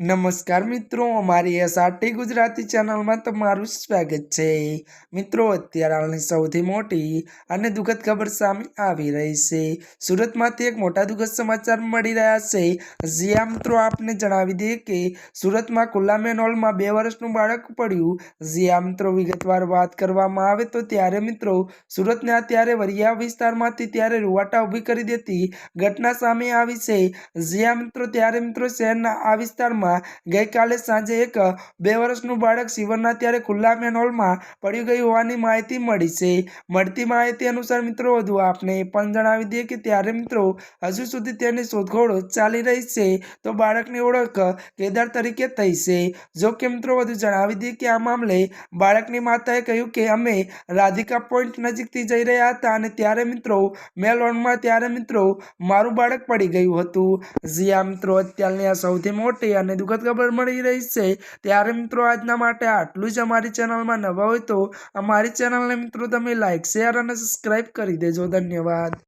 નમસ્કાર મિત્રો, અમારી એસઆરટી ગુજરાતી ચેનલમાં તમારું સ્વાગત છે। મિત્રો, અત્યારે હાલની સૌથી મોટી અને દુઃખદ ખબર સામે આવી રહી છે। સુરતમાંથી એક મોટા દુઃખદ સમાચાર મળી રહ્યા છે। જ્યાં મિત્રો આપને જણાવી દઈએ કે સુરતમાં ખુલ્લા મેનહોલમાં 2 વર્ષનું બાળક પડ્યું। જ્યાં મિત્રો વિગતવાર વાત કરવામાં આવે તો ત્યારે મિત્રો સુરતના ત્યારે વરિયા વિસ્તારમાંથી ત્યારે રૂવાટા ઊભી કરી દેતી ઘટના સામે આવી છે। જ્યાં મિત્રો ત્યારે મિત્રો શહેરના આ વિસ્તારમાં ગઈકાલે સાંજે એક 2 વર્ષનું બાળક શિવરના ત્યારે ખુલ્લા મેનહોલમાં પડી ગયું હોવાની માહિતી મળી છે। મળતી માહિતી અનુસાર મિત્રો વધુ આપને પણ જણાવી દઈએ કે ત્યારે મિત્રો હજુ સુધી તેની શોધખોળ ચાલી રહી છે। તો બાળકની ઓળખ કેદાર તરીકે થઈ છે। જો કે મિત્રો વધુ જણાવી દઈએ કે આ મામલે બાળકની માતાએ કહ્યું કે અમે રાધિકા પોઈન્ટ નજીકથી જઈ રહ્યા હતા અને ત્યારે મિત્રો મેનહોલમાં ત્યારે મિત્રો મારું બાળક પડી ગયું હતું। જ્યાં મિત્રો અત્યારની આ સૌથી મોટી અને દુઃખદ ખબર મળી રહી છે। ત્યારે મિત્રો આજના માટે આટલું જ। અમારી ચેનલમાં નવા હોય તો અમારી ચેનલને મિત્રો તમે લાઈક, શેર અને સબસ્ક્રાઇબ કરી દેજો। ધન્યવાદ।